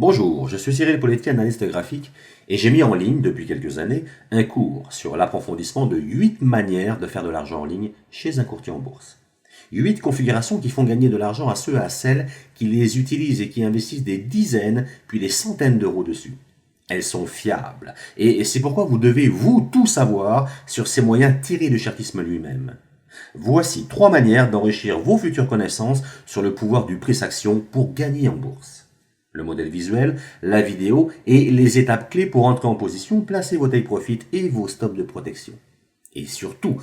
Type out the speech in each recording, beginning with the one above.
Bonjour, je suis Cyril Poletti, analyste graphique, et j'ai mis en ligne depuis quelques années un cours sur l'approfondissement de 8 manières de faire de l'argent en ligne chez un courtier en bourse. 8 configurations qui font gagner de l'argent à ceux et à celles qui les utilisent et qui investissent des dizaines puis des centaines d'euros dessus. Elles sont fiables, et c'est pourquoi vous devez vous tout savoir sur ces moyens tirés du chartisme lui-même. Voici 3 manières d'enrichir vos futures connaissances sur le pouvoir du prix-action pour gagner en bourse. Le modèle visuel, la vidéo et les étapes clés pour entrer en position, placer vos take profit et vos stops de protection. Et surtout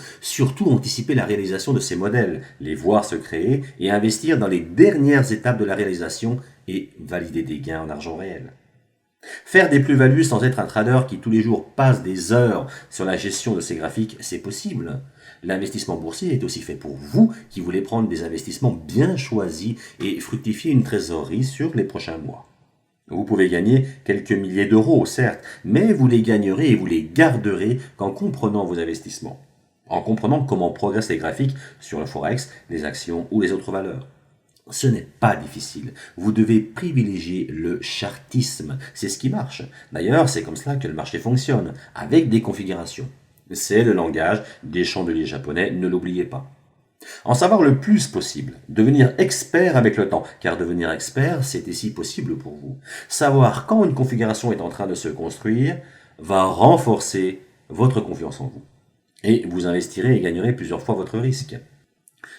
anticiper la réalisation de ces modèles, les voir se créer et investir dans les dernières étapes de la réalisation et valider des gains en argent réel. Faire des plus-values sans être un trader qui tous les jours passe des heures sur la gestion de ses graphiques, c'est possible. L'investissement boursier est aussi fait pour vous qui voulez prendre des investissements bien choisis et fructifier une trésorerie sur les prochains mois. Vous pouvez gagner quelques milliers d'euros, certes, mais vous les gagnerez et vous les garderez qu'en comprenant vos investissements, en comprenant comment progressent les graphiques sur le forex, les actions ou les autres valeurs. Ce n'est pas difficile. Vous devez privilégier le chartisme. C'est ce qui marche. D'ailleurs, c'est comme cela que le marché fonctionne, avec des configurations. C'est le langage des chandeliers japonais, ne l'oubliez pas. En savoir le plus possible, devenir expert avec le temps, car devenir expert, c'est ici possible pour vous. Savoir quand une configuration est en train de se construire va renforcer votre confiance en vous. Et vous investirez et gagnerez plusieurs fois votre risque.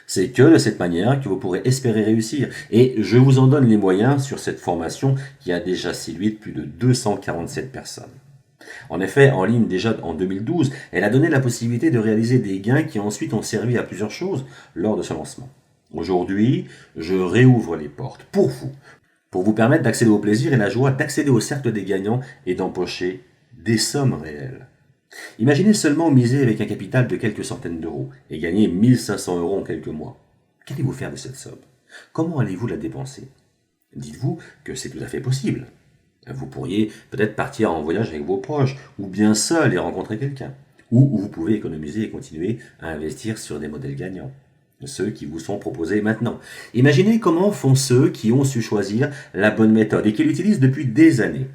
C'est que de cette manière que vous pourrez espérer réussir. Et je vous en donne les moyens sur cette formation qui a déjà séduit plus de 247 personnes. En effet, en ligne déjà en 2012, elle a donné la possibilité de réaliser des gains qui ensuite ont servi à plusieurs choses lors de ce lancement. Aujourd'hui, je réouvre les portes pour vous permettre d'accéder au plaisir et la joie d'accéder au cercle des gagnants et d'empocher des sommes réelles. Imaginez seulement miser avec un capital de quelques centaines d'euros et gagner 1500 euros en quelques mois. Qu'allez-vous faire de cette somme? Comment allez-vous la dépenser? Dites-vous que c'est tout à fait possible. Vous pourriez peut-être partir en voyage avec vos proches, ou bien seul et rencontrer quelqu'un. Ou vous pouvez économiser et continuer à investir sur des modèles gagnants, ceux qui vous sont proposés maintenant. Imaginez comment font ceux qui ont su choisir la bonne méthode et qui l'utilisent depuis des années.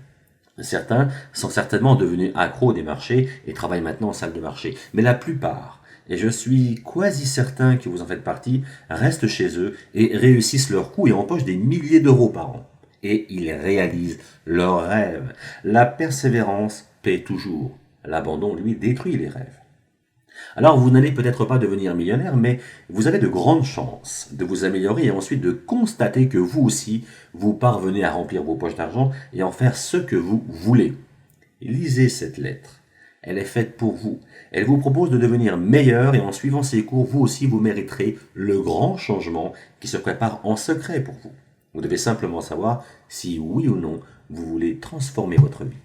Certains sont certainement devenus accros des marchés et travaillent maintenant en salle de marché. Mais la plupart, et je suis quasi certain que vous en faites partie, restent chez eux et réussissent leurs coups et empochent des milliers d'euros par an. Et ils réalisent leurs rêves. La persévérance paie toujours. L'abandon, lui, détruit les rêves. Alors vous n'allez peut-être pas devenir millionnaire, mais vous avez de grandes chances de vous améliorer et ensuite de constater que vous aussi, vous parvenez à remplir vos poches d'argent et en faire ce que vous voulez. Lisez cette lettre. Elle est faite pour vous. Elle vous propose de devenir meilleur et en suivant ces cours, vous aussi vous mériterez le grand changement qui se prépare en secret pour vous. Vous devez simplement savoir si oui ou non vous voulez transformer votre vie.